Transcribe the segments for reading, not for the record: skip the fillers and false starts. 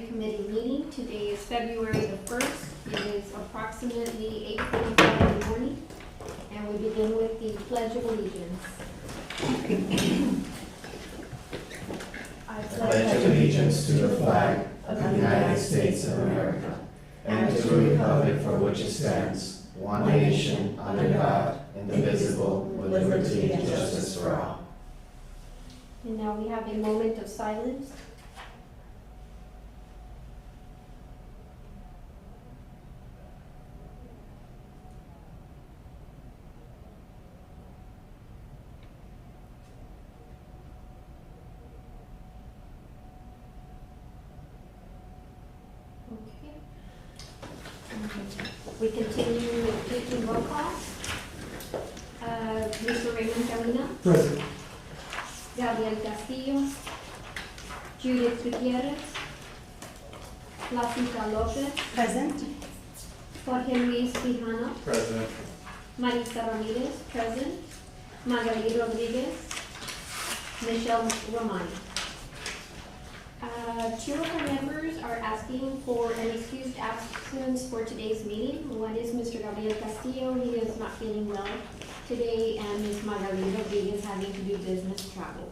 Committee meeting. Today is February the 1st. It is approximately 8:45 in the morning, and we begin with the Pledge of Allegiance. I pledge allegiance to the flag of the United States of America and to the republic for which it stands, one nation, under God, indivisible, with liberty and justice for all. And now we have a moment of silence. Okay. We continue with taking roll call. Mr. Raymond Camina, Present. Gabriel Castillo, Judith Gutierrez, Placita Lopez, Present. Jorge Luis Quijano, Present. Marisa Ramirez, present, Magali Rodriguez, Michelle Romani. Two of our members are asking for an excused absence for today's meeting. One is Mr. Gabriel Castillo, he is not feeling well today, and Ms. Magali Rodriguez having to do business travel.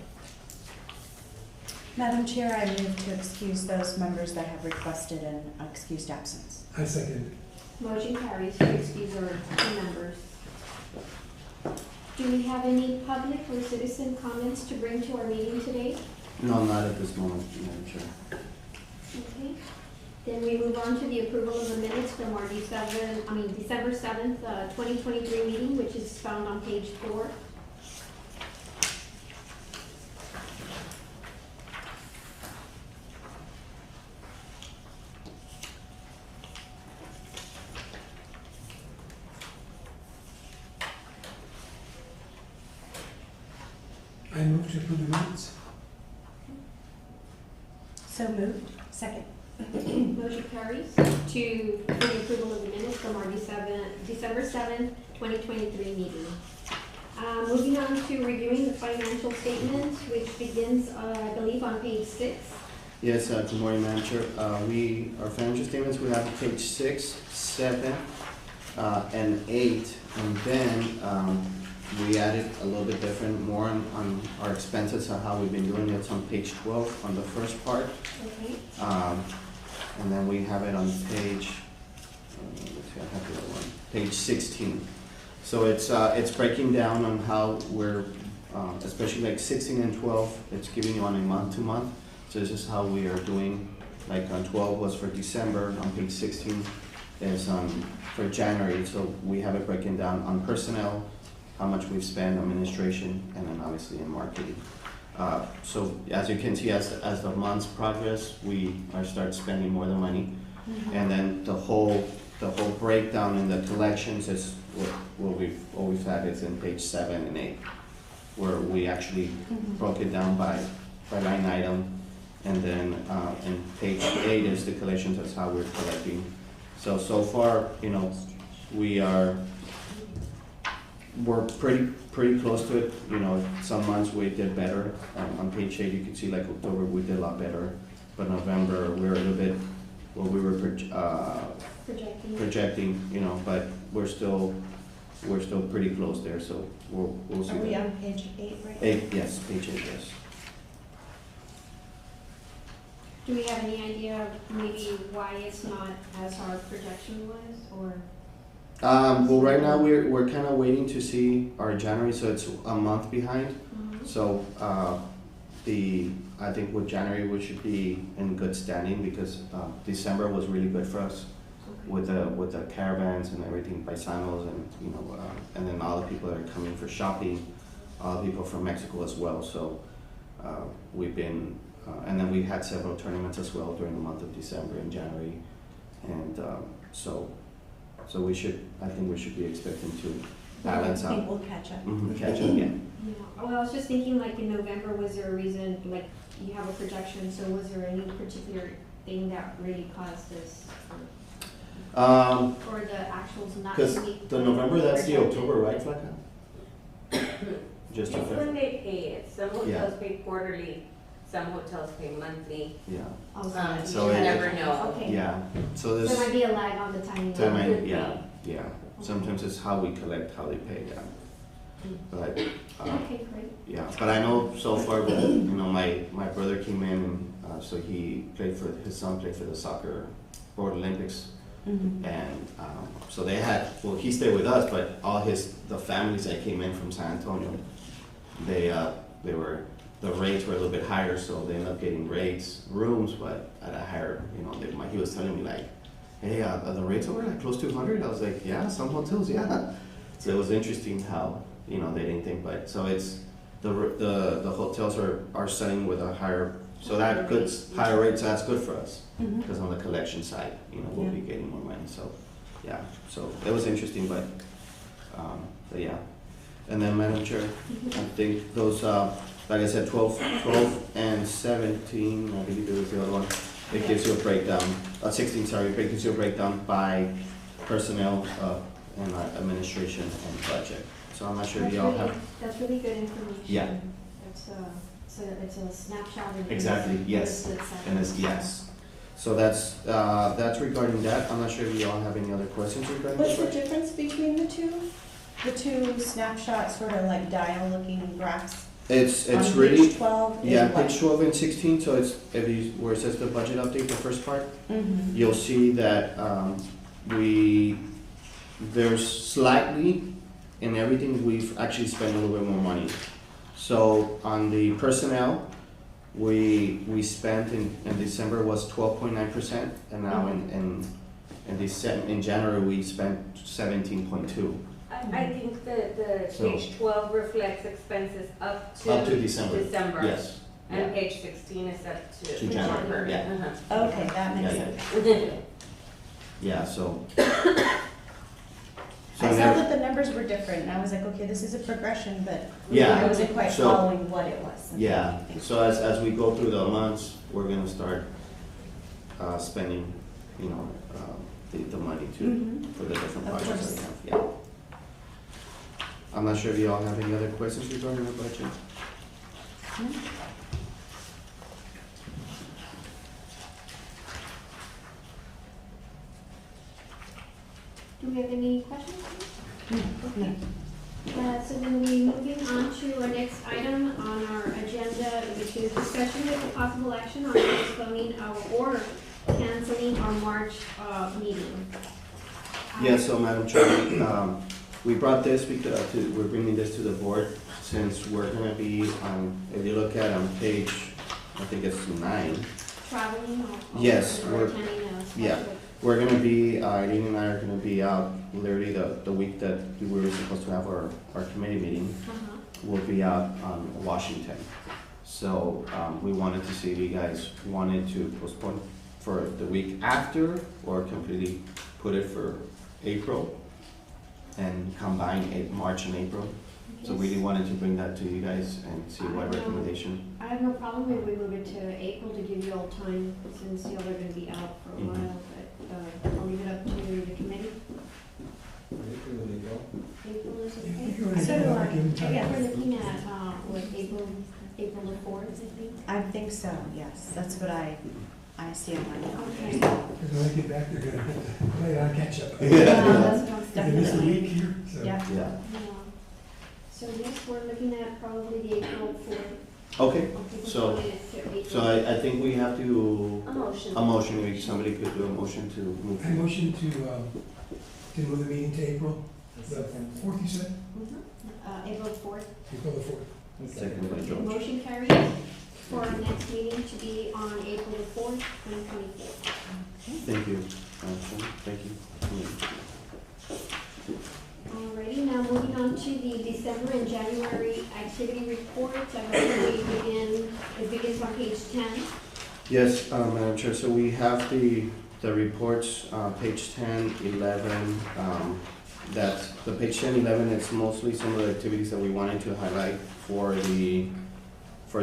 Madam Chair, I move to excuse those members that have requested an excused absence. I second. Motion carries to excuse our two members. Do we have any public or citizen comments to bring to our meeting today? No, not at this moment, Madam Chair. Okay, then we move on to the approval of the minutes from our December 7th, 2023 meeting, which is found on page 4. I move to approve the minutes. So moved. Second. Motion carries for the approval of the minutes from our December 7th, 2023 meeting. Moving on to reviewing the financial statements, which begins, I believe, on page 6. Yes, good morning, Madam Chair. Our financial statements, we have page 6, 7, and 8, and then we added a little bit different, more on our expenses and how we've been doing it. It's on page 12 on the first part. Okay. And then we have it on page, let's see, I have the other one, page 16. So it's breaking down on how we're, especially like 16 and 12, it's giving you on a month-to-month. So this is how we are doing, like on 12 was for December, on page 16 is for January. So we have it breaking down on personnel, how much we've spent on administration, and then obviously in marketing. So as you can see, as the months progress, we start spending more of the money. And then the whole breakdown in the collections is what we've had is in page 7 and 8, where we actually broke it down by line item. And then in page 8 is the collections, that's how we're collecting. So far, we're pretty close to it. Some months we did better. On page 8, you can see like October we did a lot better, but November we're a little bit what we were projecting. But we're still pretty close there. So we'll see. Are we that. on page 8 right now? 8, yes, page 8, yes. Do we have any idea of maybe why it's not as our projection was, or? Well, right now we're kind of waiting to see our January, so it's a month behind. So I think with January we should be in good standing because December was really good for us with the caravans and everything, paisanos, and and then all the people that are coming for shopping, all the people from Mexico as well. So we've been, and then we had several tournaments as well during the month of December and January, and so I think we should be expecting to balance I think out. we'll catch up. Catch up, yeah. Yeah, well, I was just thinking, like, in November, was there a reason, like, you have a projection, so was there any particular thing that really caused this? Or the actuals not to Because meet? the November, that's the projected? October, right, Flaca? Just It's a when they pay it. Someone Yeah. does pay quarterly, some hotels pay monthly. yeah, Also, So You it- never know. Okay. yeah. So So there this, might be a lag on the timing. time I, could be. yeah. Sometimes it's how we collect, how they pay, yeah. But, Okay, great. yeah, but I know so far, my brother came in, and, so his son played for the soccer World Olympics. Mhm. And, so they had, well, he stayed with us, but the families that came in from San Antonio, the rates were a little bit higher, so they ended up getting rooms, but at a higher, he was telling me like, hey, are the rates over like close to 100? I was like, yeah, some hotels, yeah. So it was interesting how, they didn't think, but, so it's, the hotels are selling with a higher, so that higher rates, that's good for us. Mhm. Because on the collection side, we'll Yeah. be getting more money, so, yeah, so it was interesting, but yeah. And then Madam Chair, I think those, like I said, 12 and 17, I believe it was the other one. It gives you a breakdown, 16, sorry, it gives you a breakdown by personnel, and administration and budget. So I'm not sure if y'all have. That's really good information. Yeah. It's a snapshot. and Exactly, it's a yes. good set. And it's, yes. So that's regarding that. I'm not sure if you all have any other questions regarding What's the this. difference between the two? The two snapshot sort of like dial looking graphs? It's On really, page 12 is yeah, what? page 12 and 16, so it's, where it says the budget update, the first part, Mhm. you'll see that, there's slightly, in everything, we've actually spent a little bit more money. So on the personnel, we spent in December was 12.9%, and now in January, we spent 17.2. I think the So- page 12 reflects expenses up Up to to December. December. Yes. And Yeah. page 16 is up to. To January, yeah. Uh-huh. Okay, that makes Yeah, sense. Yeah, so. I saw there- that the numbers were different, and I was like, okay, this is a progression, but Yeah, I wasn't quite so- following what it was. Yeah, so as we go through the months, we're gonna start, spending, the money too, Mhm. for the different Of projects course. that we have, yeah. I'm not sure if you all have any other questions regarding the budget? No? Do we have any questions? No. So then we moving on to our next item on our agenda, which is discussion with possible action on postponing or canceling our March meeting. Yeah, so Madam Chair, we brought this because, we're bringing this to the board since we're gonna be, if you look at on page, I think it's 9, Traveling or? Yes, or we're- attending a special. yeah. We're gonna be, Eileen and I are gonna be out literally the week that we were supposed to have our committee meeting. Uh-huh. We'll be out on Washington. So, we wanted to see if you guys wanted to postpone for the week after or completely put it for April and combine March and April. So we really wanted to bring that to you guys and see what recommendation. I have no problem if we move it to April to give you all time, since y'all are gonna be out for a Mhm. while, but, I'll leave it up to the committee. April is Yeah, okay? you're right. So do I. Give them time. Yeah, we're looking at, April the 4th, I think. I think so, yes, that's what I see on my Okay. Because when I get back, they're gonna have to play on catch up. Yeah. That's what I was They missed a definitely. week here, so. Yeah. Yeah, Yeah. So yes, we're looking at probably the April 4th. okay. Okay, So- postpone it to April. So I think we have to, A motion. a motion, maybe somebody could do a motion to move. I motion to move the meeting to April, the 4th, you said? April 4th. April the 4th. Second by George. Motion carries for our next meeting to be on April the 4th, 2024. Thank you, Madam Chair. Thank you. Alrighty, now moving on to the December and January activity reports. I believe it begins on page 10. Yes, Madam Chair, so we have the reports, page 10, 11, that's, the page 10, 11, it's mostly some of the activities that we wanted to highlight for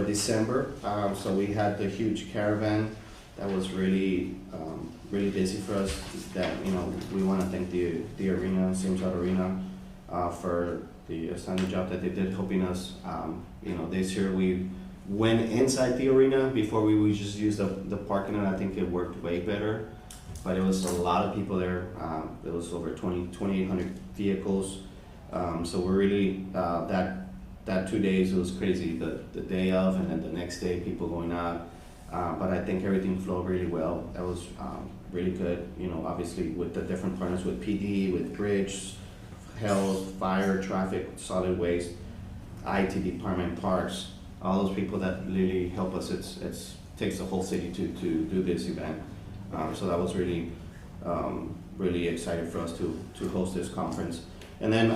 December. So we had the huge caravan that was really, really busy for us, that, we want to thank the arena, Sims Out Arena, for the outstanding job that they did helping us. This year went inside the arena. Before we would just use the parking lot. I think it worked way better. But it was a lot of people there. It was over 2,800 vehicles. So we're really, that 2 days, it was crazy. The day of and then the next day, people going out. But I think everything flowed really well. That was really good, you know, obviously with the different partners, with PD, with Bridge, Health, Fire, Traffic, Solid Waste, IT Department, Parks, all those people that really help us. It's takes the whole city to do this event. So that was really, really excited for us to host this conference. And then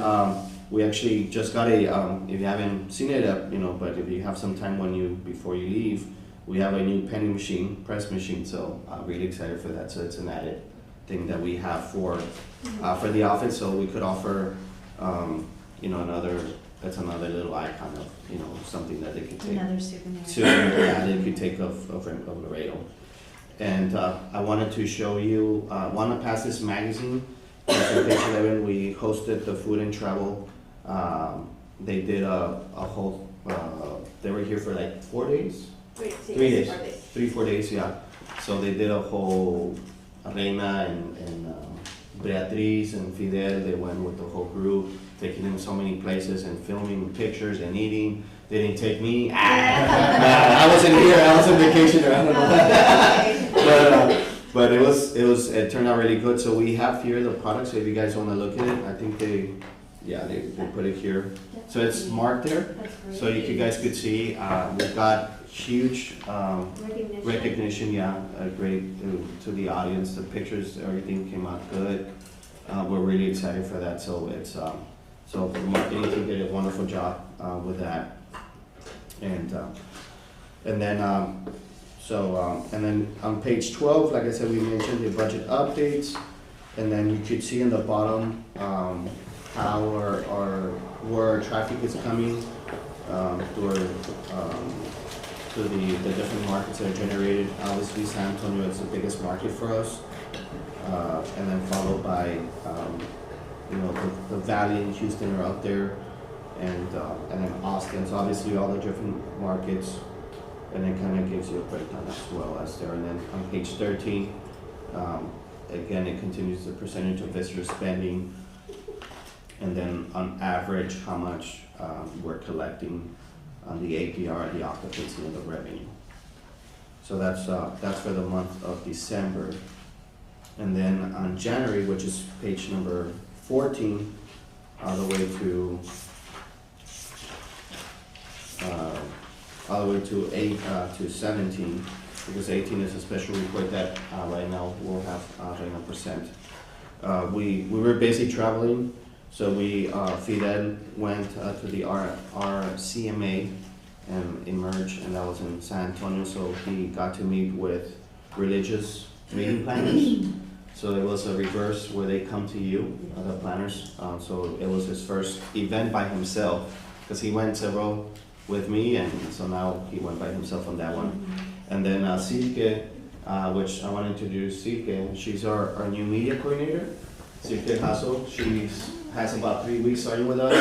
we actually just got a, if you haven't seen it, you know, but if you have some time before you leave, we have a new penny machine, press machine, so I'm really excited for that. So it's an added thing that we have for the office, so we could offer, you know, that's another little icon of, you know, something that they could take. Another souvenir. Yeah, they could take of Laredo. And I wanted to show you, want to pass this magazine. On page 11, we hosted the Food and Travel. They did a whole, they were here for like 4 days? 3 days. 3-4 days, yeah. So they did a whole Reina and Beatriz and Fidel. They went with the whole group, taking them so many places and filming pictures and eating. They didn't take me. I wasn't here. I was on vacation. I don't know. But it turned out really good. So we have here the product. So if you guys want to look at it, I think they put it here. So it's marked there. So you guys could see we've got huge recognition. Yeah, great to the audience. The pictures, everything came out good. We're really excited for that. So it's so the marketing team did a wonderful job with that. And then on page 12, like I said, we mentioned the budget updates, and then you could see in the bottom how where our traffic is coming to the different markets that are generated. Obviously, San Antonio is the biggest market for us, and then followed by you know, the Valley and Houston are out there. And then Austin, so obviously all the different markets, and then kind of gives you a breakdown as well as there. And then on page 13, again, it continues the percentage of visitor spending, and then on average, how much we're collecting on the APR, the occupancy, and the revenue. So that's for the month of December. And then on January, which is page number 14, all the way to 8 to 17, because 18 is a special report that right now we'll have right now percent. We were busy traveling, so Fidel went to the RCMA and Emerge, and that was in San Antonio, so he got to meet with religious meeting planners. So it was a reverse where they come to you, the planners. So it was his first event by himself, because he went several with me, and so now he went by himself on that one. And then Silke, which I want to introduce Silke. She's our new media coordinator, Silke Hassel. She has about 3 weeks starting with us.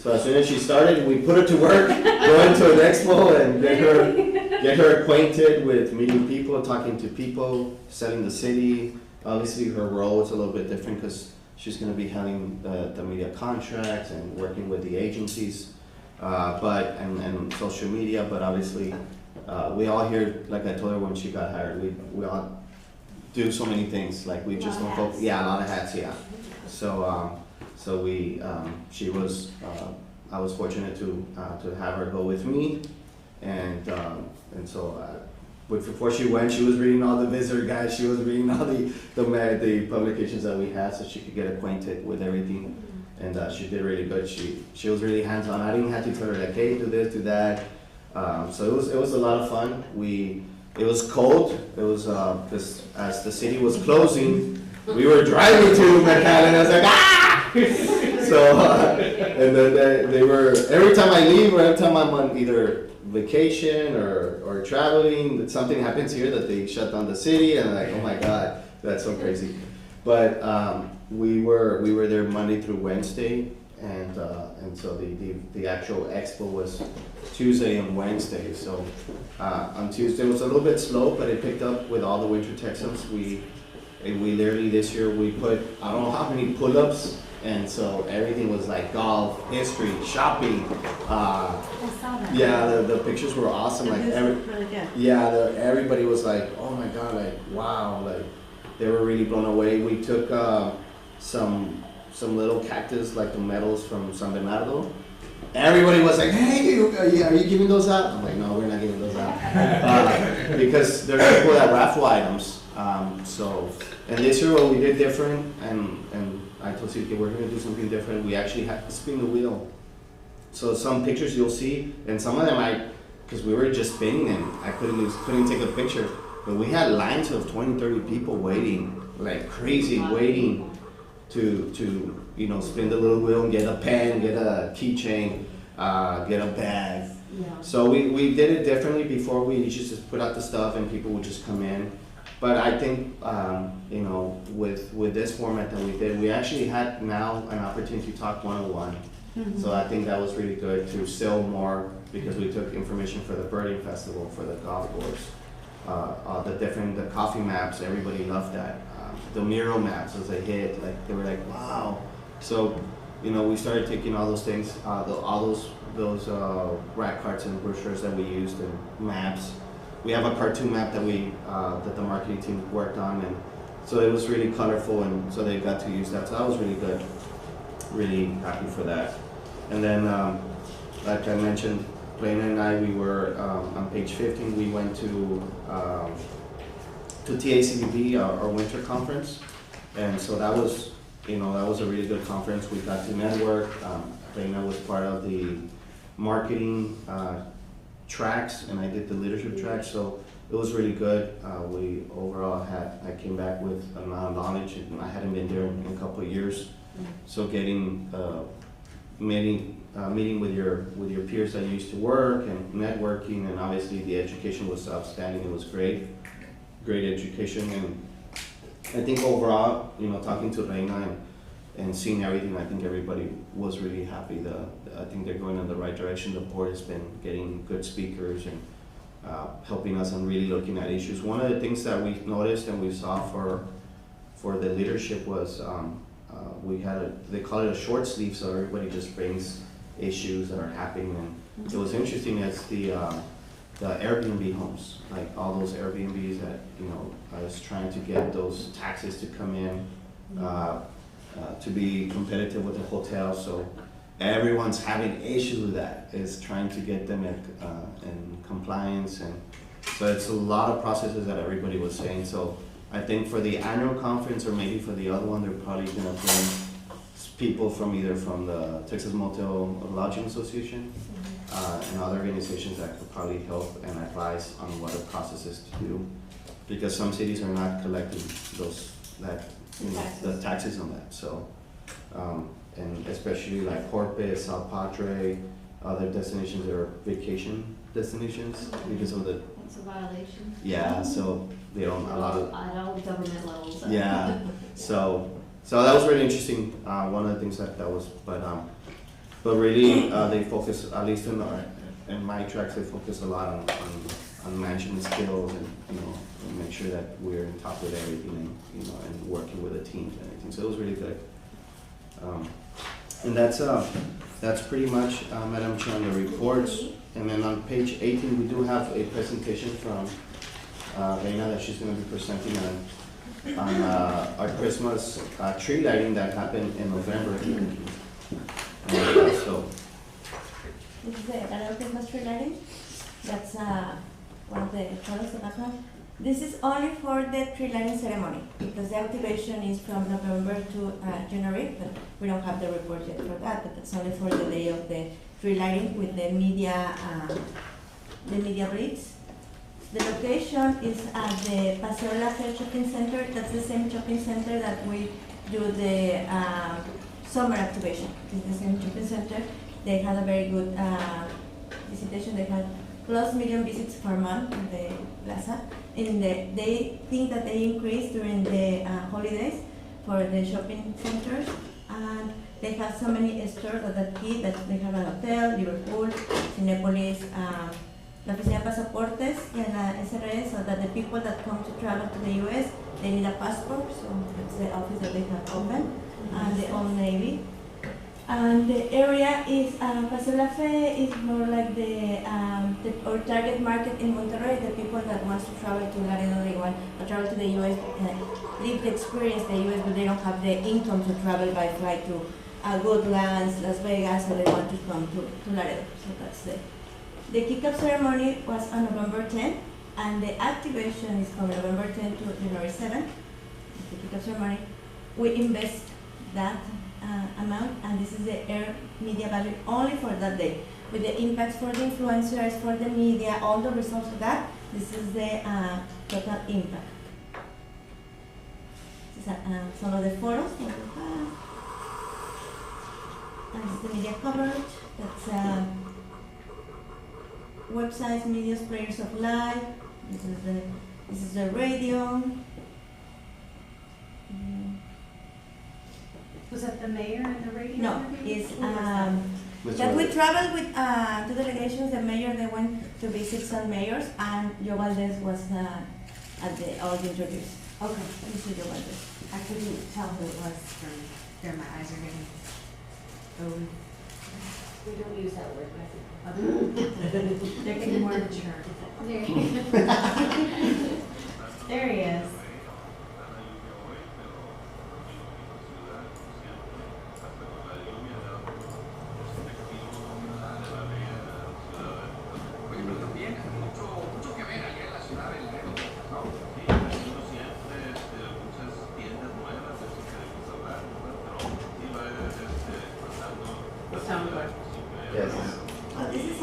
So as soon as she started, we put her to work, go into an expo and get her acquainted with meeting people, talking to people, selling the city. Obviously, her role is a little bit different because she's going to be handling the media contracts and working with the agencies. And social media, but obviously, we all here, like I told her when she got hired, we all do so many things, like we just don't focus, a lot of hats, yeah. So, I was fortunate to have her go with me, and so, before she went, she was reading all the visitor guides, she was reading all the publications that we had, so she could get acquainted with everything. And she did really good. She was really hands-on. I didn't have to tell her like, hey, do this, do that. So it was a lot of fun. It was cold. It was because as the city was closing, we were driving to McAllen. I was like, ah! So and then they were, every time I leave or every time I'm on either vacation or traveling, something happens here that they shut down the city, and I'm like, oh my God, that's so crazy. But we were there Monday through Wednesday, and so the actual expo was Tuesday and Wednesday. So on Tuesday it was a little bit slow, but it picked up with all the Winter Texans. We literally this year we put I don't know how many pull-ups, and so everything was like golf, history, shopping. I saw that. Yeah, the pictures were awesome. Like Really good. yeah, everybody was like, oh my god, like wow, like they were really blown away. We took some little cactus, like the medals from San Bernardo. Everybody was like, hey, are you giving those out? I'm like, no, we're not giving those out. Because there's people that raffle items. So, and this year what we did different, and I told CK we're going to do something different. We actually had to spin the wheel. So some pictures you'll see, and some of them because we were just spinning and I couldn't take a picture. But we had lines of 20, 30 people waiting, like crazy, waiting to spin the little wheel and get a pen, get a keychain, get a bag. Yeah. So we did it differently. Before we used to just put out the stuff and people would just come in. But I think with this format that we did, we actually had now an opportunity to talk one-on-one. Mm-hmm. So I think that was really good to sell more because we took information for the birding festival, for the golf course, the coffee maps. Everybody loved that. The mural maps was a hit. Like they were like, wow. So we started taking all those things, all those rack carts and brochures that we used and maps. We have a cartoon map that that the marketing team worked on, and so it was really colorful, and so they got to use that. So that was really good. Really happy for that. And then, like I mentioned, Plana and I, we were on page 15. We went to TACBB, our winter conference, and so that was a really good conference. We got to network. Plana was part of the marketing tracks, and I did the leadership tracks, so it was really good. We overall I came back with a lot of knowledge, and I hadn't been there in a couple of years. So getting meeting with your peers that you used to work and networking, and obviously the education was outstanding. It was great education, and I think overall, talking to Reina and seeing everything, I think everybody was really happy. I think they're going in the right direction. The board has been getting good speakers and helping us and really looking at issues. One of the things that we noticed and we saw for the leadership was they call it a short sleeve, so everybody just brings issues that are happening. And it was interesting as the Airbnb homes, like all those Airbnbs that I was trying to get those taxes to come in to be competitive with the hotel. So everyone's having issues with that, is trying to get them in compliance, and so it's a lot of processes that everybody was saying. So I think for the annual conference, or maybe for the other one, they're probably gonna bring people from either from the Texas Motel Lodging Association and other organizations that could probably help and advise on what the process is to do, because some cities are not collecting the taxes on that. So and especially like Corpus, El Padre, other destinations that are vacation destinations because of the It's a violation. so they don't allow. At all government levels. Yeah, so that was really interesting. One of the things that was, but really they focus, at least in my tracks, they focus a lot on management skills and and make sure that we're on top of everything and working with a team and everything. So it was really good. And that's pretty much, Madam Chair, on the reports. And then on page 18, we do have a presentation from Reina that she's going to be presenting on our Christmas tree lighting that happened in November. So This is the Galero Christmas tree lighting. That's one of the photos of that one. This is only for the tree lighting ceremony, because the activation is from November to January, but we don't have the report yet for that, but that's only for the day of the tree lighting with the media blitz. The location is at the Paseo La Fe Shopping Center. That's the same shopping center that we do the summer activation. It's the same shopping center. They had a very good visitation. They had +1 million visits per month in the plaza. They think that they increased during the holidays for the shopping centers, and they have so many stores that are key that they have an hotel, Liverpool, Cinepolis, la oficina de pasaportes y en la SRS, so that the people that come to travel to the US, they need a passport, so that's the office that they have open, and the Old Navy. And the area is, Paseo La Fe is more like our target market in Monterrey, the people that want to travel to Laredo, they want to travel to the US, live the experience the US, but they don't have the income to travel by flight to Woodlands, Las Vegas, so they want to come to Laredo. So that's the kickoff ceremony was on November 10th, and the activation is from November 10th to January 7th. The kickoff ceremony, we invest that amount, and this is the air media value only for that day. With the impacts for the influencers, for the media, all the results of that, this is the total impact. This is some of the photos that we have. And this is the media coverage. That's websites, media players of live. This is the radio. Was that the mayor and the radio? No, interview? it's Who was that? that we traveled with two delegations. The mayor, they went to visit some mayors, and Joe Valdez was at all the interviews. Okay, This is Joe Valdez. I couldn't tell who it was from there. My eyes are getting going. We don't use that word, Mexico. They're getting more mature. there he is. Yes. Oh, this is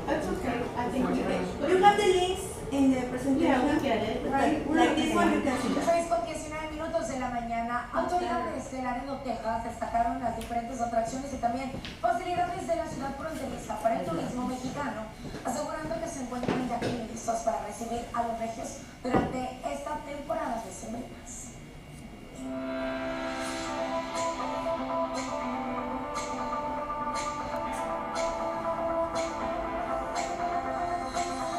That's okay, I think you have the links in the presentation. Yeah, we get it, right? Like this one, you can see that. 6:19 minutos de la mañana, autoridades de Laredo, Texas destacaron las diferentes atracciones y también facilidades de la ciudad fronteriza para el turismo mexicano, asegurando que se encuentran ya listos para recibir a los regios durante esta temporada de semanas.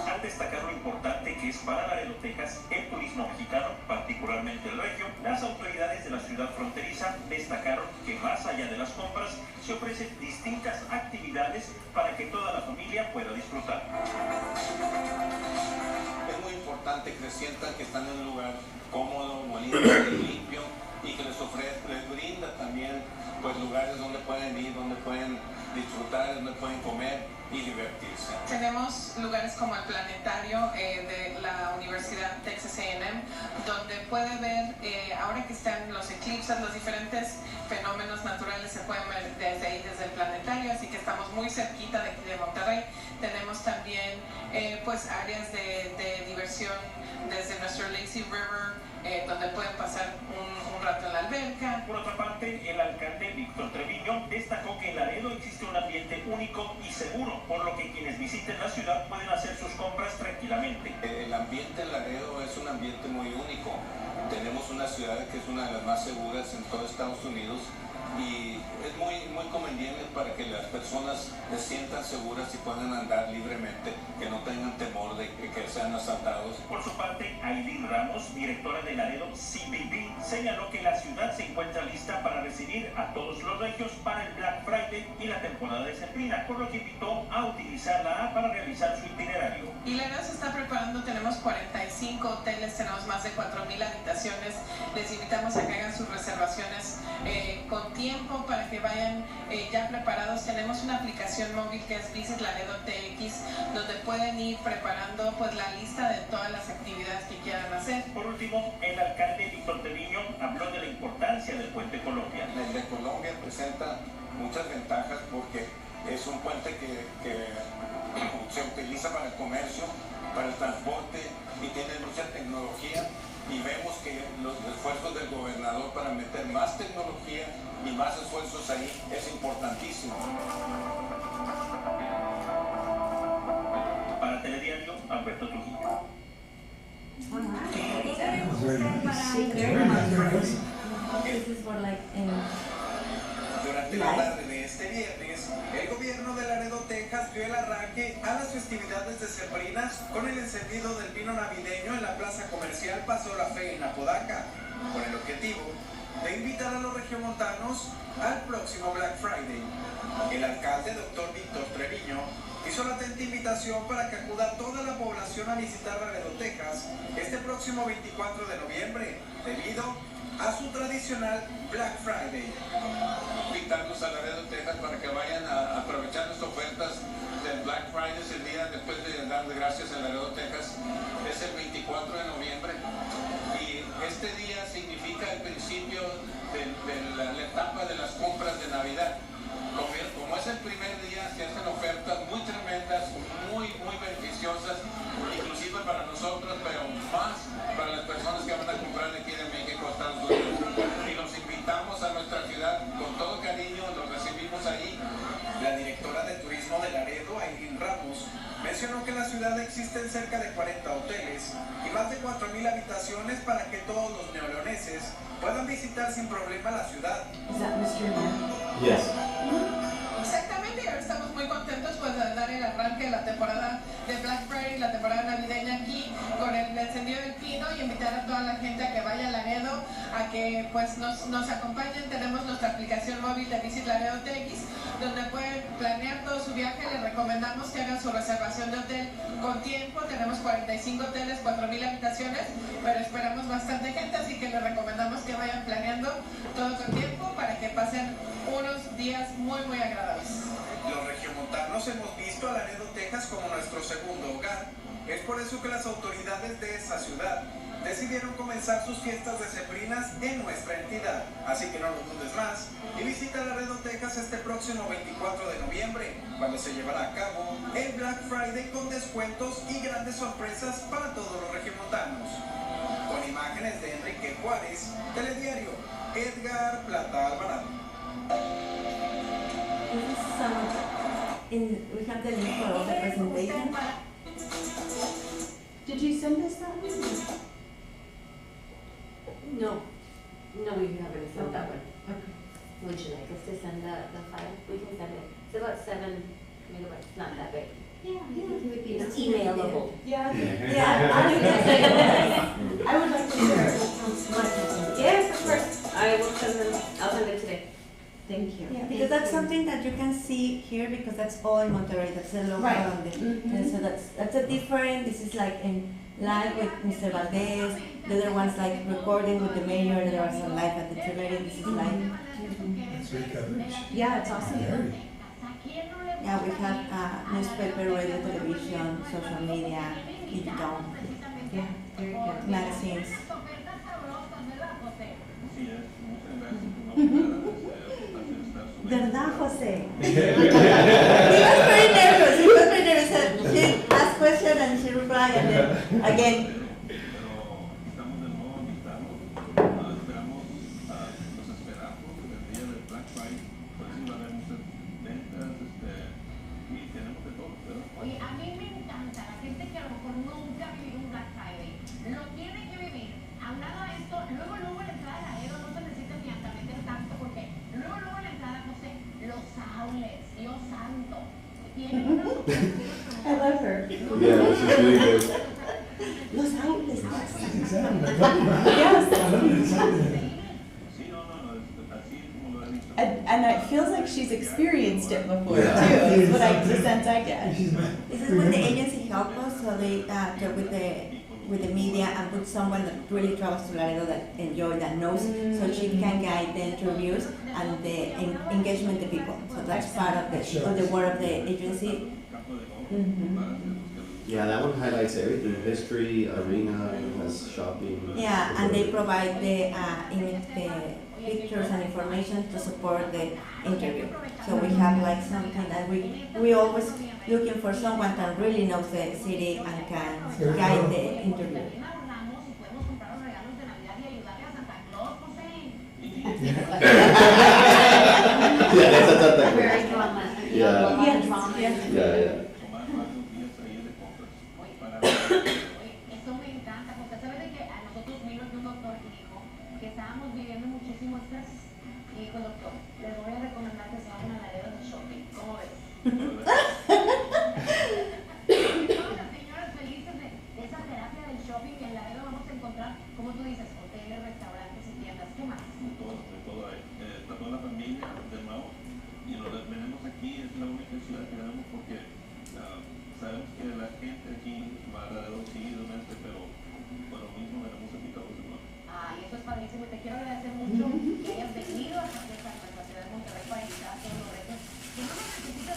Han destacado lo importante que es para Laredo, Texas, el turismo mexicano, particularmente el regio. Las autoridades de la ciudad fronteriza destacaron que más allá de las compras se ofrecen distintas actividades para que toda la familia pueda disfrutar. Es muy importante que se sientan que están en un lugar cómodo, bonito, limpio y que les brinda también pues lugares donde pueden ir, donde pueden disfrutar, donde pueden comer y divertirse. Tenemos lugares como el planetario de la Universidad Texas A&M, donde puede ver, ahora que están los eclipses, los diferentes fenómenos naturales se pueden ver desde ahí, desde el planetario, así que estamos muy cerquita de aquí de Monterrey. Tenemos también pues áreas de diversión desde nuestro Lazy River, donde pueden pasar un rato en la alberca. Por otra parte, el alcalde Víctor Treviño destacó que en Laredo existe un ambiente único y seguro, por lo que quienes visiten la ciudad pueden hacer sus compras tranquilamente. El ambiente en Laredo es un ambiente muy único. Tenemos una ciudad que es una de las más seguras en todo Estados Unidos y es muy conveniente para que las personas se sientan seguras y puedan andar libremente, que no tengan temor de que sean asaltados. Por su parte, Aileen Ramos, directora de Laredo CBB, señaló que la ciudad se encuentra lista para recibir a todos los regios para el Black Friday y la temporada decembrina, por lo que invitó a utilizar la app para realizar su itinerario. Y Laredo se está preparando, tenemos 45 hoteles, tenemos más de 4,000 habitaciones. Les invitamos a que hagan sus reservaciones con tiempo para que vayan ya preparados. Tenemos una aplicación móvil que es Visit Laredo TX, donde pueden ir preparando pues la lista de todas las actividades que quieran hacer. Por último, el alcalde Víctor Treviño habló de la importancia del puente Colombia. El de Colombia presenta muchas ventajas porque es un puente que se utiliza para el comercio, para el transporte y tiene mucha tecnología. Y vemos que los esfuerzos del gobernador para meter más tecnología y más esfuerzos ahí es importantísimo. Para Telediario, Alberto Trujillo. That was very nice. Very nice. las festividades decembrinas con el encendido del pino navideño en la plaza comercial Paseo La Fe en Apodaca, con el objetivo de invitar a los regiomontanos al próximo Black Friday. El alcalde, doctor Víctor Treviño, hizo la atenta invitación para que acuda toda la población a visitar Laredo, Texas, este próximo 24 de noviembre, debido a su tradicional Black Friday. Invitarlos a Laredo, Texas, para que vayan a aprovechar las ofertas del Black Friday, el día después de darle gracias a Laredo, Texas. Es el 24 de noviembre y este día significa el principio de la etapa de las compras de Navidad. Como es el primer día, se hacen ofertas muy tremendas, muy beneficiosas, inclusive para nosotros, pero más para las personas que van a comprar aquí de México a Estados Unidos. Y los invitamos a nuestra ciudad con todo cariño, los recibimos ahí. La directora de turismo de Laredo, Aileen Ramos, mencionó que en la ciudad existen cerca de 40 hoteles y más de 4,000 habitaciones para que todos los neoleoneses puedan visitar sin problema la ciudad. Yes. Exactamente, y ahora estamos muy contentos pues de dar el arranque de la temporada de Black Friday, la temporada navideña aquí con el encendido del pino y invitar a toda la gente a que vaya a Laredo, a que pues nos acompañen. Tenemos nuestra aplicación móvil de Visit Laredo TX, donde pueden planear todo su viaje. Les recomendamos que hagan su reservación de hotel con tiempo. Tenemos 45 hoteles, 4,000 habitaciones, pero esperamos bastante gente, así que les recomendamos que vayan planeando todo con tiempo para que pasen unos días muy agradables. Los regiomontanos hemos visto a Laredo, Texas como nuestro segundo hogar. Es por eso que las autoridades de esa ciudad decidieron comenzar sus fiestas decembrinas en nuestra entidad. Así que no lo dudes más y visita Laredo, Texas este próximo 24 de noviembre, cuando se llevará a cabo el Black Friday con descuentos y grandes sorpresas para todos los regiomontanos. Con imágenes de Enrique Juárez, Telediario, Edgar Plata Alvarado. This is we have the link for all the presentation. Did you send us that one? No, we haven't sent that one. Okay. Would you like us to send the file? We can send it. It's about 7 megabytes, not that big. Yeah, it would be It's emailable. Yeah. Yeah, I would like to share it. Yes, of course. I will send them, I'll send it today. Thank you. yeah, because that's something that you can see here because that's all in Monterrey. That's the logo Right. on the, and so that's a different. This is like in live with Mr. Valdez. The other one's like recording with the mayor. There was some live at the Tremery. This is live. That's great coverage. Yeah, it's awesome. Very. Yeah, we have newspaper, radio, television, social media, digital, Yeah, very good. magazines. ¿Verdad, Jose? He was very nervous. He was very nervous. She asked question and she replied and then again. Oye, a mí me encanta la gente que a lo mejor nunca ha vivido un Black Friday. Lo tiene que vivir. Aunado a esto, luego la entrada de Laredo no se necesita ni hasta meter tanto porque luego la entrada, José, los outlets, Dios santo. Tienen unas opciones. I love her. Yeah, she's really good. Los outlets. Exactly. I love it. Yes. I love it. Exactly. And it feels like she's experienced it before Yeah. too, is what the sense I get. She's my- This is when the agency helped us, so they talk with the media and put someone that really travels to Laredo that enjoy, that knows, so she can guide the interviews and the engagement the people. So that's part of the work of the agency. Yeah, that one highlights everything, history, arena, it has shopping. Yeah, and they provide the pictures and information to support the interview. So we have like something that we always looking for someone that really knows the city and can guide the interview. Yeah, that's a Santa Claus. Very drama. Yeah. Yes. Drama. Yeah. Eso me encanta, porque sabes de que a nosotros vino un doctor y dijo que estábamos viviendo muchísimo estrés. Y dijo, doctor, les voy a recomendar que se vayan a Laredo de shopping. ¿Cómo ves?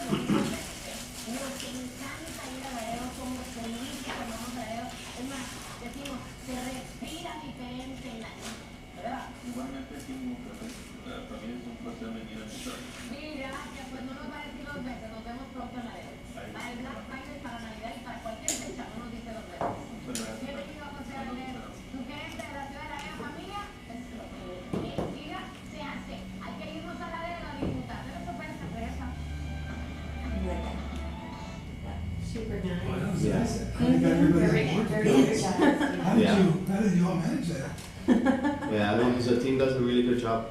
Nos encanta ir a Laredo, somos felices cuando vamos a Laredo. Es más, decimos, se respira diferente en la noche, ¿verdad? Igualmente aquí en Monterrey, también es un placer venir a visitar. Mira, ya pues no nos va a decir 2 veces, nos vemos pronto en Laredo. Para el Black Friday, para Navidad y para cualquier fecha, no nos dice 2 veces. Bienvenido a José Laredo. Tu gerente de la ciudad de Laredo, familia, es lo que diga, se hace. Hay que irnos a Laredo a disfrutar de los sorpresas de esa. Super nice. Well, that was Yeah. nice. I think everybody Very, worked very together. energized. How did you all manage that? Yeah, I mean, the team does a really good job.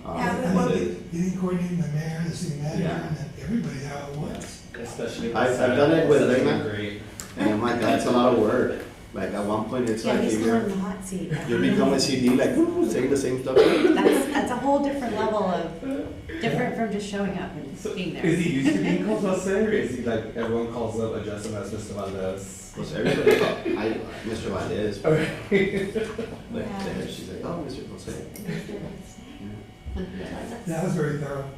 Yeah, we I work think getting coordinating the mayor, the city manager, Yeah. and then everybody how it works. Especially. I've done it with Reina. Great. And I'm like, that's a lot of work. Like at one point, it's like he's if still in you're, the hot seat. you become a CD, like, saying the same stuff. That's a whole different level of, different from just showing up and being there. Is he used to being called Jose, or is he like everyone calls him, address him as Mr. Valdez? Because everybody thought, Mr. Valdez. Okay. Like, there, she's like, oh, Mr. Jose. That was very thorough.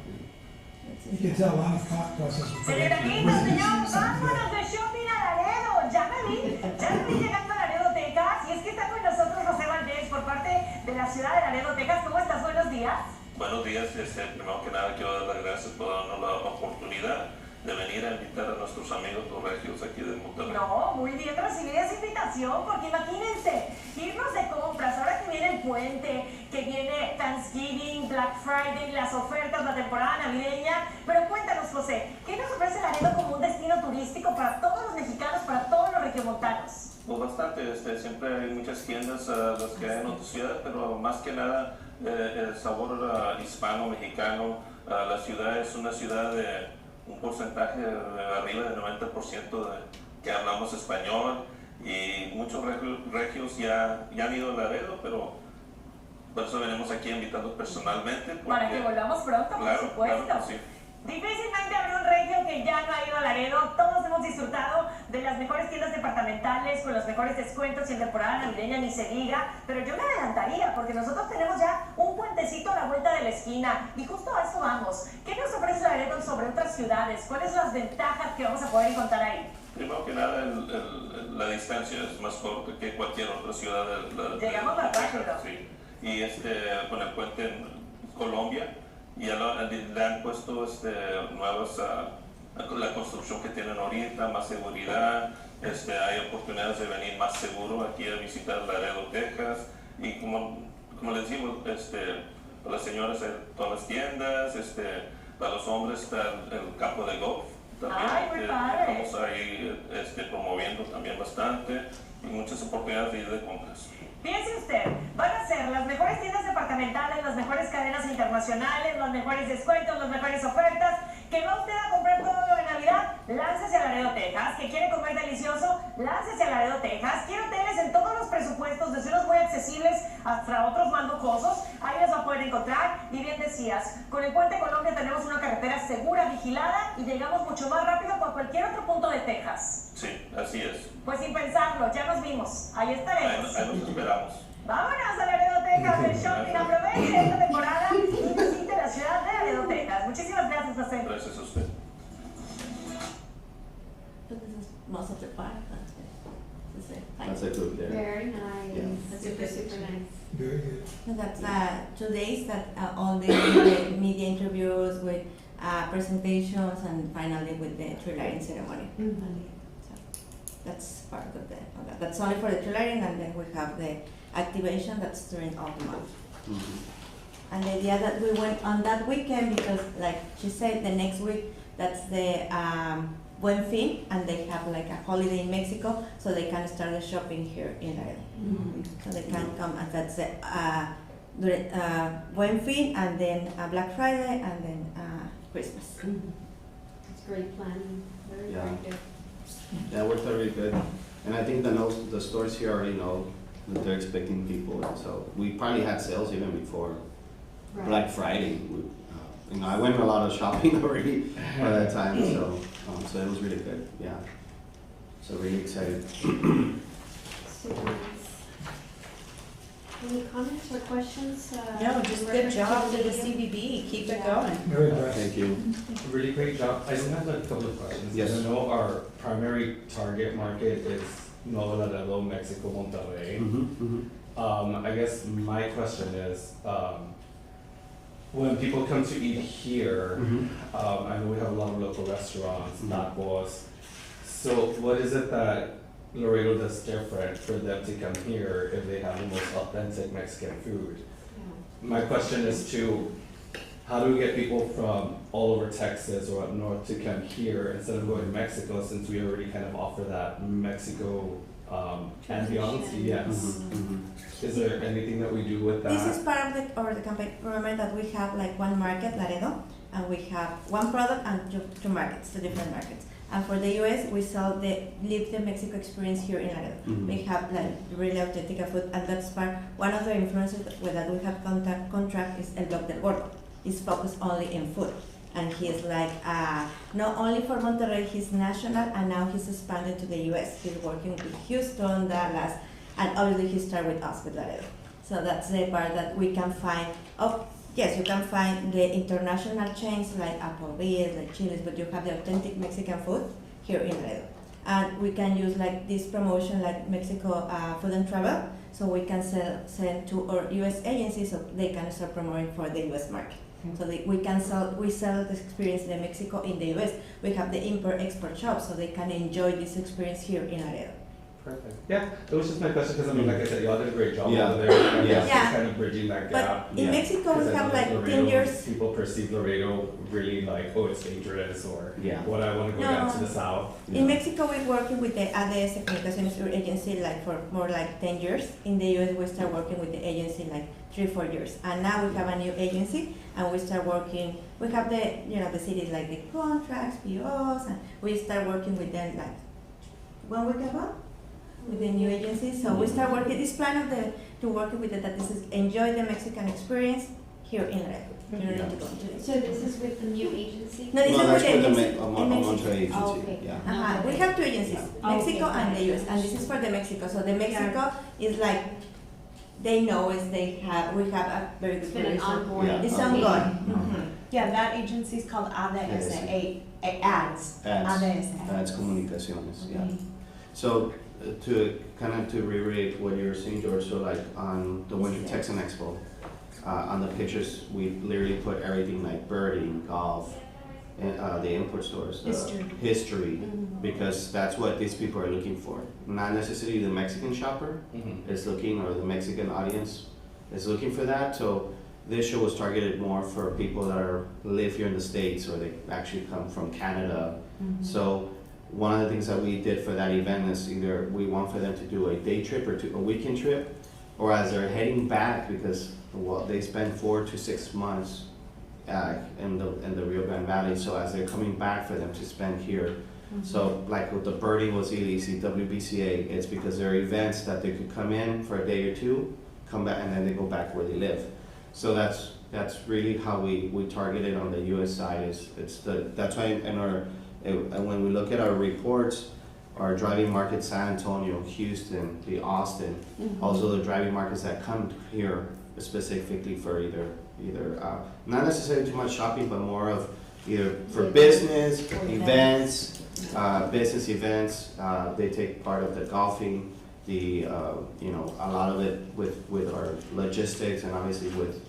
You can tell a lot of thought process. was put into it. Señorita, Wasn't señor, just something that- vámonos de shopping a Laredo. Ya me vi llegando a Laredo, Texas. Y es que está con nosotros José Valdés por parte de la ciudad de Laredo, Texas. ¿Cómo estás? Buenos días. Buenos días, primero que nada quiero dar las gracias por darnos la oportunidad de venir a invitar a nuestros amigos los regios aquí de Monterrey. No, muy bien recibida esa invitación, porque imagínense, irnos de compras, ahora que viene el puente, que viene Thanksgiving, Black Friday, las ofertas, la temporada navideña. Pero cuéntanos, José, ¿qué nos ofrece Laredo como un destino turístico para todos los mexicanos, para todos los regiomontanos? Pues bastante, siempre hay muchas tiendas las que hay en otra ciudad, pero más que nada el sabor hispano, mexicano. La ciudad es una ciudad de un porcentaje arriba del 90% que hablamos español, y muchos regios ya han ido a Laredo, pero por eso venimos aquí a invitarlos personalmente. Para que volvamos pronto, Claro, por supuesto. claro que sí. Difícilmente habrá un regio que ya no ha ido a Laredo. Todos hemos disfrutado de las mejores tiendas departamentales con los mejores descuentos, y en temporada navideña ni se diga. Pero yo me adelantaría, porque nosotros tenemos ya un puentecito a la vuelta de la esquina, y justo a eso vamos. ¿Qué nos ofrece Laredo sobre otras ciudades? ¿Cuáles son las ventajas que vamos a poder encontrar ahí? Primero que nada, la distancia es más corta que cualquier otra ciudad Llegamos más rápido. Sí. Y con el puente en Colombia, ya le han puesto nuevas la construcción que tienen ahorita, más seguridad. Hay oportunidades de venir más seguro aquí a visitar Laredo, Texas. Y como les decimos, para las señoras hay todas las tiendas, para los hombres está el campo de golf. También, ¡Ay, muy padre! estamos ahí promoviendo también bastante, y muchas oportunidades de ir de compras. Piense usted, van a ser las mejores tiendas departamentales, las mejores cadenas internacionales, los mejores descuentos, las mejores ofertas. ¿Que va usted a comprar todo lo de Navidad? Láncese a Laredo, Texas. ¿Que quiere comer delicioso? Láncese a Laredo, Texas. ¿Quiere hoteles en todos los presupuestos, desde unos muy accesibles hasta otros más lujosos? Ahí los va a poder encontrar. Y bien decías, con el Puente Colombia tenemos una carretera segura, vigilada, y llegamos mucho más rápido que a cualquier otro punto de Texas. Sí, así es. Pues sin pensarlo, ya nos vimos. Ahí estaremos. Ahí los esperamos. Vámonos a Laredo, Texas, el shopping. Aproveche esta temporada y visite la ciudad de Laredo, Texas. Muchísimas gracias, José. Gracias a usted. But this is most of the part. That's a good there. Very nice. Yeah. That's super, super nice. Very good. So that's 2 days that all the media interviews with presentations, and finally with the tree lighting ceremony. So that's part of that. That's only for the tree lighting, and then we have the activation that's during all the month. Mm-hmm. And the idea that we went on that weekend because, like she said, the next week that's the Buen Fin, and they have like a holiday in Mexico, so they can start the shopping here in Laredo. So they can come, and that's during Buen Fin, and then Black Friday, and then Christmas. It's great planning. Very, Yeah. very good. Yeah, worked out really good. And I think the stores here already know that they're expecting people, and so we probably had sales even before Right. Black Friday. I went a lot of shopping already by that time, so it was really good. Yeah, so really excited. Super nice. Any comments or questions? No, just good job to the CBB, keep it going. Very impressed. Thank you. Really great job. I just have a couple of questions. Yes. I know our primary target market is Nuevo Laredo, Mexico, Monterrey. I guess my question is, when people come to eat here, I know we have a lot of local restaurants, tacos. So what is it that Laredo does different for them to come here if they have the most authentic Mexican food? My question is to, how do we get people from all over Texas or up north to come here instead of going to Mexico, since we already kind of offer that Mexico ambiance? Yes. Is there anything that we do with that? This is part of the campaign. Remember that we have like one market, Laredo, and we have one product and two markets, two different markets. And for the US, we live the Mexico experience here in Laredo. We have like really authentic food, and that's one of the influencers that we have contract is El Doc del Gordo. He's focused only in food. And he's like, not only for Monterrey, he's national, and now he's expanded to the US. He's working with Houston, Dallas, and obviously he started with us, with Laredo. So that's the part that we can find. Yes, you can find the international chains like Applebee's, like Chili's, but you have the authentic Mexican food here in Laredo. And we can use like this promotion like Mexico Food and Travel, so we can send to our US agencies so they can start promoting for the US market. So we sell this experience in Mexico in the US. We have the import-export shop, so they can enjoy this experience here in Laredo. Perfect. Yeah, that was just my question, because I mean, like I said, y'all did a great job Yeah. over there. And Yeah. just kind of bridging that gap. But in Mexico, we Because I have know like Laredo, 10 years. People perceive Laredo really like, oh, it's dangerous, or what, I want to go down to the south. In Mexico, we're working with the ADS Comunicaciones agency like for more like 10 years. In the US, we start working with the agency like 3-4 years. And now we have a new agency, and we start working, we have the cities like the contracts, POs, and we start working with them like 1 week ago with the new agency. So we start working, this plan to working with that this is enjoy the Mexican experience here in Laredo. You don't need to go to it. So this is with the new agency? No, this is that's with the with the agency in Mexico. Monterrey agency. Oh, okay. Yeah. We have two agencies, Oh, Mexico okay. and the US, and this is for the Mexico. So the Mexico is like, they know we have a very good It's been an relation. ongoing. It's Yeah. ongoing. Yeah, that agency is called ADS, ADS. Ads Comunicaciones, yeah. So to reiterate what you were saying, George, so like on the Winter Texan Expo, on the pictures, we literally put everything like birding, golf, and the import stores, history, because that's what these people are looking for. Not necessarily the Mexican shopper is looking, or the Mexican audience is looking for that. So this show was targeted more for people that live here in the States, or they actually come from Canada. So one of the things that we did for that event is either we want for them to do a day trip or a weekend trip, or as they're heading back, because they spend 4 to 6 months in the Rio Grande Valley. So as they're coming back, for them to spend here. So like with the birding was EDC, WBCA, it's because there are events that they could come in for a day or two, come back, and then they go back where they live. So that's really how we target it on the US side. That's why when we look at our reports, our driving markets, San Antonio, Houston, Austin, also the driving markets that come here specifically for either not necessarily too much shopping, but more of either for business events, they take part of the golfing, a lot of it with our logistics, and obviously with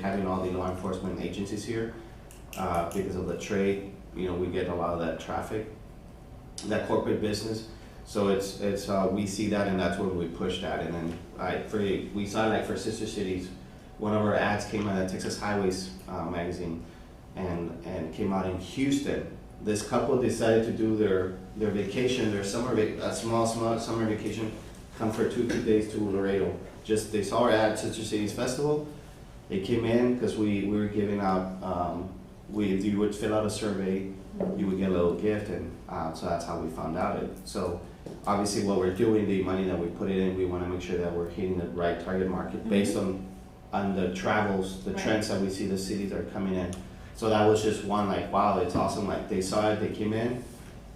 having all the law enforcement agencies here, because of the trade, we get a lot of that traffic, that corporate business. So it's we see that, and that's where we push that. And then we saw like for Sister Cities, one of our ads came out at Texas Highways magazine, and came out in Houston. This couple decided to do their vacation, their small summer vacation, come for 2 days to Laredo. They saw our ad at Sister Cities Festival. They came in because we were giving out, you would fill out a survey, you would get a little gift, and so that's how we found out it. So obviously what we're doing, the money that we put it in, we want to make sure that we're hitting the right target market based on the travels, the trends that we see the cities are coming in. So that was just one, like, wow, it's awesome. Like they saw it, they came in,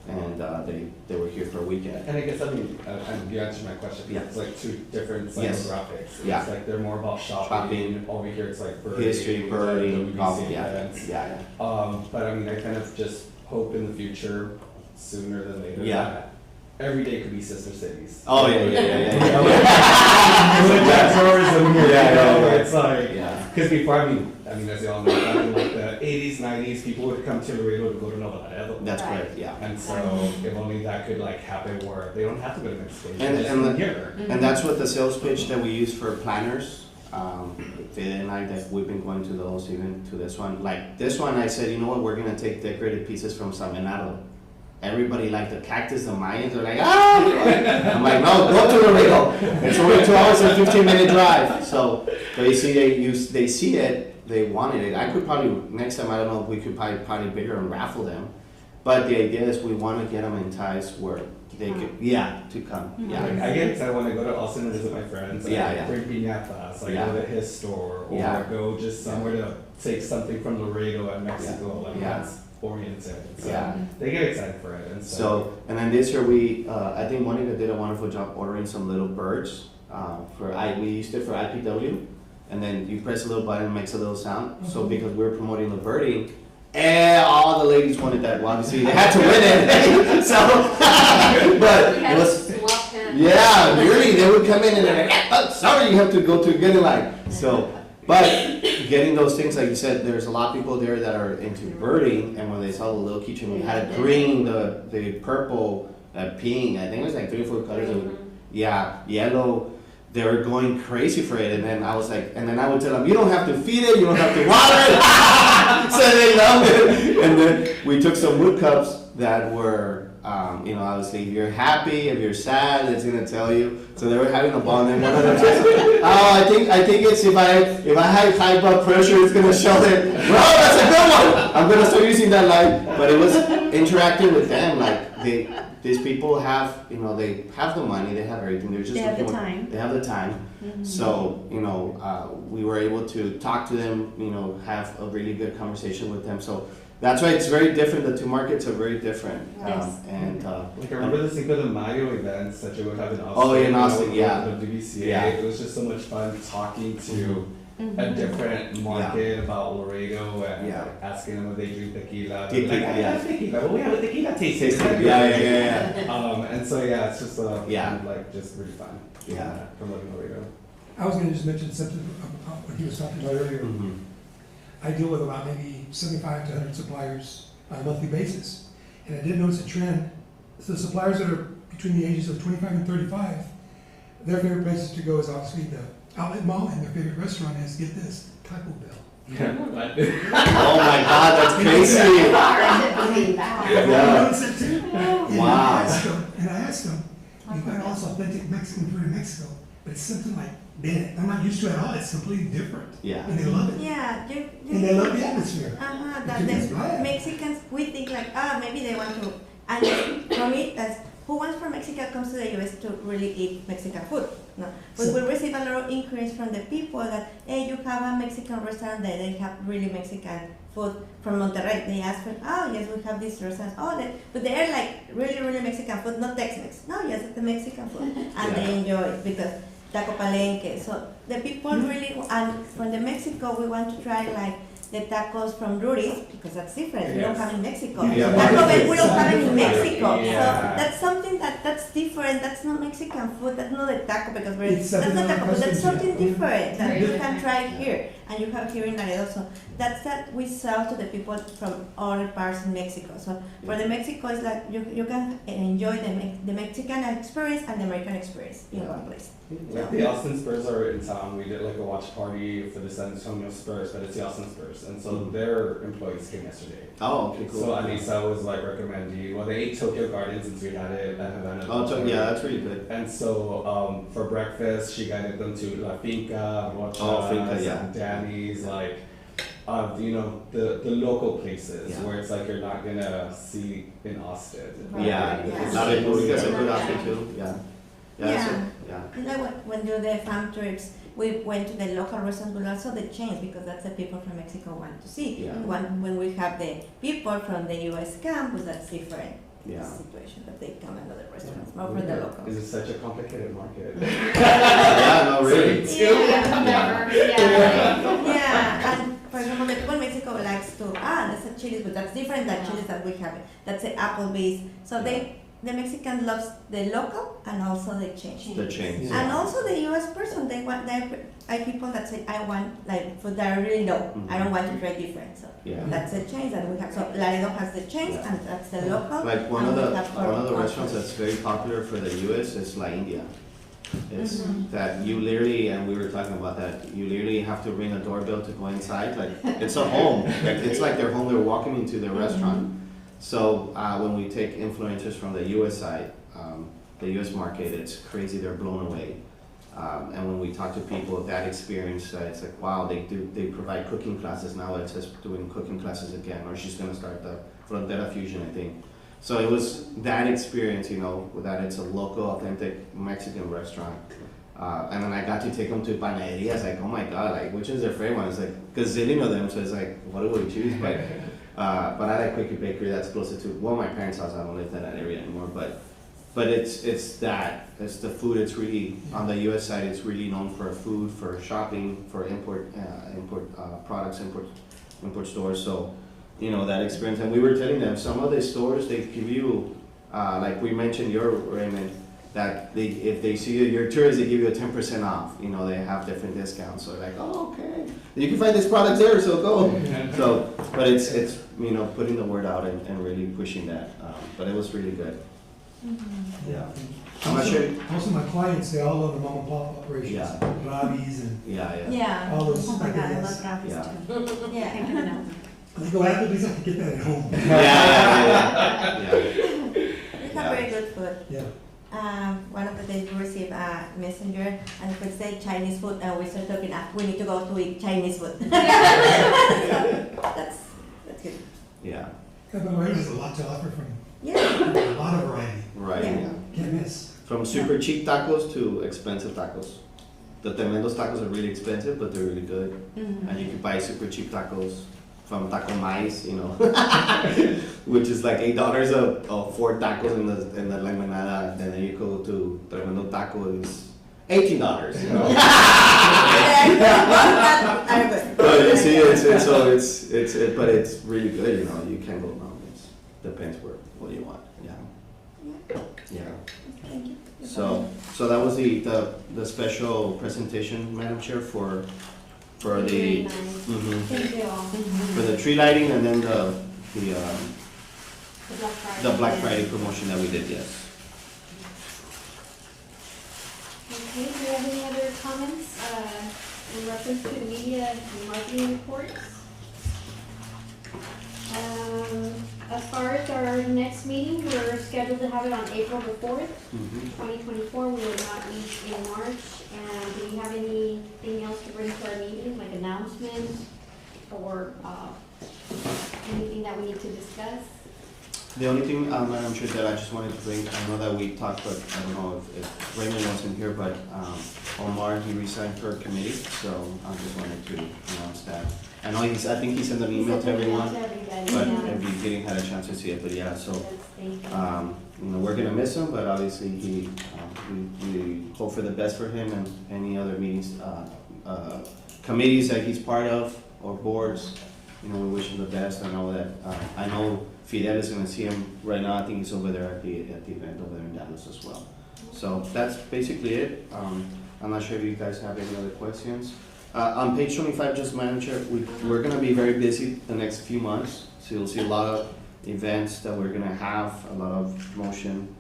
and they were here for a weekend. And I guess, I mean, and you answered my question, Yeah. it's like two different Yes. psychographics. Yeah. It's like they're more about shopping, Shopping. over here it's like birding. History, birding, WBC golf, yeah, events. yeah. But I mean, I kind of just hope in the future, sooner than later, Yeah. that every day could be sister cities. Oh, yeah. With tourism here, Yeah, you know, yeah, yeah. it's like, Yeah. because before, I mean, as you all know, back in like the 80s, 90s, people would come to Laredo to go to Nuevo Laredo. That's correct, yeah. And so, if only that could like happen where they don't have to go to Mexico, they And- just and come the- here. And that's what the sales pitch that we use for planners. Fidel and I, that we've been going to those, even to this one. Like this one, I said, you know what, we're gonna take decorated pieces from San Bernardo. Everybody like the cactus, the Mayans, they're like, ah! I'm like, no, go to Laredo. It's only 2 hours and 15-minute drive. So they see it, they wanted it. I could probably, next time, I don't know if we could probably bigger and raffle them. But the idea is we want to get them in ties where they could, to come. Yeah. Like, I get excited when I go to Austin and visit my friends. I Yeah, yeah. bring piñatas, I Yeah. go to his store, or Yeah. go just somewhere to take something from Laredo and Mexico, like Yeah. that's oriented. So Yeah. they get excited for it. And So, and then this year I think Monica did a wonderful job ordering some little birds. We used it for IPW, and then you press a little button, it makes a little sound. So because we were promoting the birding, all the ladies wanted that. Well, obviously they had to win it. So, but We it had was. to swap them. Yeah, really, they would come in and they're like, oh, sorry, you have to go to get in line. So, but getting those things, like you said, there's a lot of people there that are into birding, and when they saw the little keychain, we had green, the purple, pink, I think it was like 3 or 4 colors of, yellow. They were going crazy for it, and then I was like, and then I would tell them, you don't have to feed it, you don't have to water it. So they loved it. And then we took some wood cups that were, obviously, if you're happy, if you're sad, it's gonna tell you. So they were having a ball, and then one of them says, oh, I think it's if I have high blood pressure, it's gonna show it. Well, that's a good one. I'm gonna start using that line. But it was interacting with them, like these people have, they have the money, they have everything. They're just They have the looking for- time. They have the time. Mhm. So, we were able to talk to them, have a really good conversation with them. So that's why it's very different. The two markets are very different. Yes. like I remember the Cinco de Mayo events that you would have in Austin. Oh, in Austin, with yeah. The WBCA. Yeah. It was just so much fun talking to a different market about Laredo and Yeah. like, asking them if they drink tequila. Tequila, Like, I yeah. love tequila, but we have a tequila tasting. Yeah. And so yeah, it's just Yeah. kind of like just really fun. Yeah. Promoting Laredo. I was gonna just mention something about what he was talking about earlier. I deal with about maybe 75 to 100 suppliers on a monthly basis. And I did notice a trend. So the suppliers that are between the ages of 25 and 35, their favorite places to go is obviously the outlet mall, and their favorite restaurant is, get this, Taco Bell. Oh my God, that's crazy. I noticed it too. And Wow. I asked them, you got all this authentic Mexican food in Mexico, but it's something like, man, I'm not used to it at all. It's completely different. Yeah. And they love it. Yeah, And they love the atmosphere. That the Mexicans, we think like, maybe they want to, and for me, that's, who wants from Mexico comes to the US to really eat Mexican food? No, but we receive a lot of inquiries from the people that, hey, you have a Mexican restaurant that they have really Mexican food from Monterrey. They ask for, oh yes, we have this restaurant. But they are like really, really Mexican food, not Tex-Mex. No, yes, it's the Mexican food, and they enjoy it because Taco Palenque. So the people really, and from the Mexico, we want to try like the tacos from Rudy's because that's different. We don't have in Mexico. Yeah. Taco Bell, we don't have it in Mexico. Yeah. So that's something that's different. That's not Mexican food. That's not a taco because It's that's something not taco. But that's customs, something yeah. different that you can try here and you have here in Laredo. So that's that we sell to the people from other parts in Mexico. So for the Mexico, it's like you can enjoy the Mexican experience and the American experience in one place. Like the Austin Spurs are in town. We did like a watch party for the San Antonio Spurs, but it's the Austin Spurs, and so their employees came yesterday. Oh, okay, cool. So Anissa was like recommending. Well, they ate Tokyo Gardens since we had it at Havana. Yeah, that's really good. And so for breakfast, she guided them to La Finca, Rochas, Finca, yeah. and Danny's, like the local places Yeah. where it's like you're not gonna see in Austin. Yeah, Yeah. La República is a good option too. Yeah. Yeah. Yeah. You know, when do the farm trips, we went to the local restaurants, but also the chains, because that's the people from Mexico want to see. Yeah. When we have the people from the US campus, that's different. Yeah. situation that they come in other restaurants, more for the locals. Is it such a complicated market? Yeah, no, really. Yeah. Yeah. Yeah, and for example, the people in Mexico likes to, that's a chilies, but that's different than chilies that we have. That's the Applebee's. So the Mexican loves the local and also the change. The chains. And also the US person, they want, there are people that say, I want like food that I really know. I don't want to try different. So Yeah. that's the change that we have. So Laredo has the change Yeah. and that's the local. Like one and of we the have restaurants that's very popular for the US is La India. It's Mhm. that you literally, and we were talking about that, you literally have to ring a doorbell to go inside, like, it's a home, like, it's like their home, they're walking into their restaurant. So, when we take influencers from the US side, the US market, it's crazy, they're blown away. And when we talk to people, that experience, it's like, wow, they provide cooking classes, now it's just doing cooking classes again, or she's gonna start the Frontera Fusion, I think. So it was that experience, you know, that it's a local, authentic Mexican restaurant. And then I got to take them to panaderia. I was like, oh my God, like, which is their favorite one? It's like gazillion of them, so it's like, what do we choose? But I like Quaker Bakery, that's closer to, well, my parents' house, I don't live in that area anymore, but it's the food, it's really, on the US side, it's really known for food, for shopping, for import products, import stores, so, you know, that experience. And we were telling them, some of the stores, they give you, like we mentioned your Raymond, that if they see you're a tourist, they give you a 10% off, you know, they have different discounts, so like, oh, okay, you can find this product there, so go. So, but it's, you know, putting the word out and really pushing that, but it was really good. Yeah. I'm not sure. Also, my clients, they all love the mom and pop operations. Yeah. Ravi's and Yeah. all those. Oh my God, I ideas. love Ravi's Yeah. too. Yeah. Can't get enough. They go, Applebee's, I can get that at home. Yeah. We have very good food. Yeah. One of the days we received a messenger and it would say Chinese food and we started talking, we need to go to eat Chinese food. So, that's good. Yeah. Yeah, but Laredo has a lot to offer from, Yeah. a lot of variety. Right. Yeah. Yeah. Can't miss. From super cheap tacos to expensive tacos. The Tremendos tacos are really expensive, but they're really good. Mhm. And you can buy super cheap tacos from Taco Mais, you know, which is like $8 of 4 tacos in the Limonada. And then you go to Tremendo Taco, it's $18. You know? But you see, but it's really good. You know, you can't go wrong. It depends what you want. Yeah. Yeah. Thank you. So that was the special presentation, Madam Chair, for Very the nice. mhm, Thank you all. for the tree lighting and then the Black Friday. the Black Friday promotion that we did. Yes. Okay, do you have any other comments, in reference to the media and marketing reports? As far as our next meeting, we're scheduled to have it on April the 4th, Mhm. 2024. We will not meet in March. And do you have anything else to bring to our meeting, like announcements or, anything that we need to discuss? The only thing, Madam Chair, that I just wanted to bring, I know that we talked, but I don't know if Raymond wasn't here, but Omar, he resigned per committee, so I just wanted to announce that. I know I think he sent an email to everyone, but if you didn't have a chance to see it, but yeah, so, you know, we're gonna miss him, but obviously we hope for the best for him and any other meetings, committees that he's part of, or boards, you know, we wish him the best. I know Fidel is gonna see him right now, I think he's over there at the event over there in Dallas as well. So that's basically it. I'm not sure if you guys have any other questions. On page 25, just Madam Chair, we're gonna be very busy the next few months, so you'll see a lot of events that we're gonna have, a lot of motion.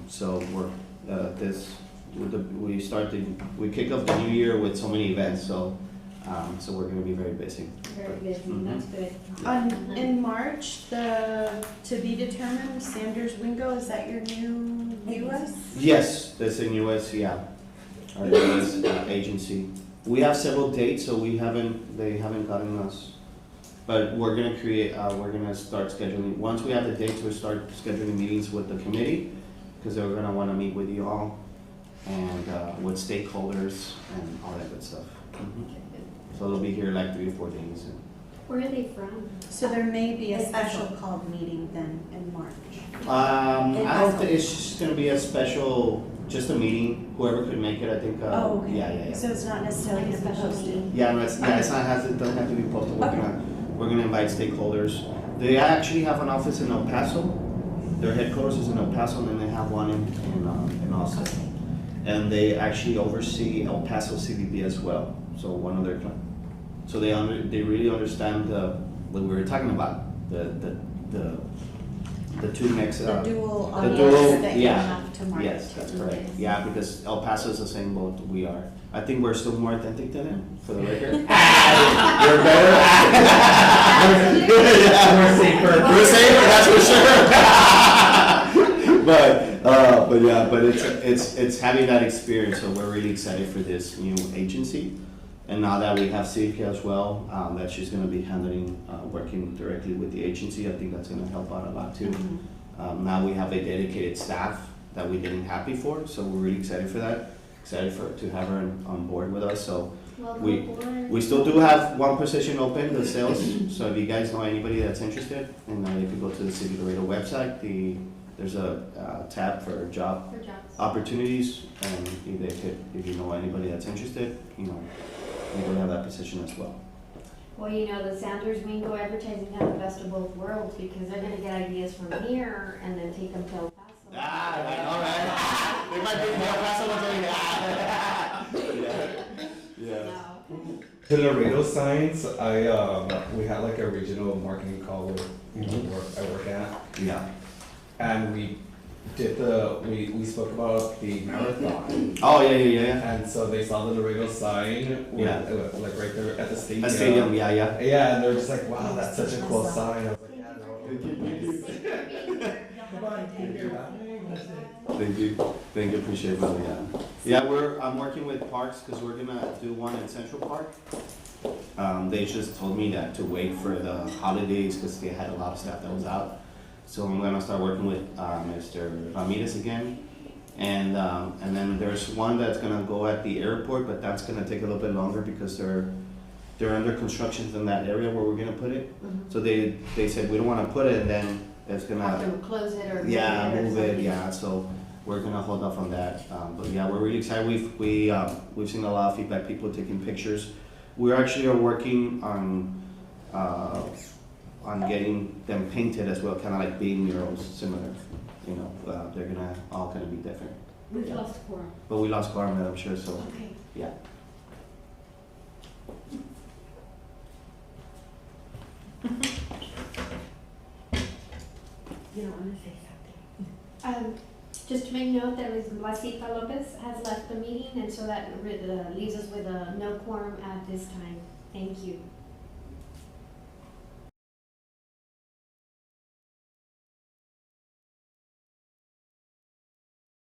So we kick off the new year with so many events, so we're gonna be very busy. Very busy, Mhm. that's good. In March, the to be determined Sanders Wingo, is that your new US? Yes, that's in US, yeah, our US agency. We have several dates, so they haven't gotten us, but we're gonna start scheduling, once we have the dates, we'll start scheduling meetings with the committee, because they're gonna wanna meet with you all, and with stakeholders and all that good stuff. Mhm. So they'll be here like 3 to 4 days, Where are they from? So there may be a It's special special. called meeting then in March. I don't think, it's just gonna be a special, just a meeting, whoever could make it, I think, Oh, okay. yeah. So it's not necessarily Like a gonna be special posted. meeting. Yeah, no, it's not, it doesn't have to be posted, Okay. we're gonna invite stakeholders. They actually have an office in El Paso, their headquarters is in El Paso, and then they have one in Austin. And they actually oversee El Paso CBD as well, so one of their, so they really understand what we were talking about, the two next, The dual the audience dual, that you yeah, have to market yes, that's to. correct. Yeah, because El Paso is the same boat we are. I think we're still more authentic than them, for the record. We're better. We're safer. We're safer, that's for sure. But it's having that experience, so we're really excited for this new agency. And now that we have Silvia as well, that she's gonna be handling, working directly with the agency, I think that's gonna help out a lot too. Now we have a dedicated staff that we didn't have before, so we're really excited for that. Excited to have her on board with us, so Welcome we, aboard. we still do have one position open, the sales, so if you guys know anybody that's interested, and you can go to the City of Laredo website, there's a tab for job For jobs. opportunities, and if you know anybody that's interested, you know, we do have that position as well. Well, you know, the Sanders Wingo advertising have the best of both worlds because they're gonna get ideas from here and then take them to El Paso. All right. They might be the El Paso ones yeah. No. The Laredo signs, we had like a regional marketing call with, I work at. Yeah. And we did we spoke about the marathon. Oh, yeah. And so they saw the Laredo sign, with, Yeah. like right there at the stadium. A stadium, yeah. Yeah, and they're just like, wow, that's such a cool sign. I was like, yeah, Thank you, appreciate it, really, yeah. Yeah, I'm working with Parks, because we're gonna do one in Central Park. They just told me that to wait for the holidays, because they had a lot of staff that was out. So I'm gonna start working with, Mr. Ramirez again. And then there's one that's gonna go at the airport, but that's gonna take a little bit longer because they're under construction in that area where we're gonna put it. So they said, we don't wanna put it, and then it's gonna. Have to close it or. Yeah, or move it, something. yeah, so we're gonna hold off on that, but yeah, we're really excited, we've seen a lot of feedback, people taking pictures. We actually are working on getting them painted as well, kinda like being murals, similar, you know, they're all gonna be different. We've lost quorum. But we lost Carmen, I'm sure, so, Okay. yeah. You don't wanna say something? Just to make note that Ms. Lasita Lopez has left the meeting, and so that leaves us with a no quorum at this time. Thank you.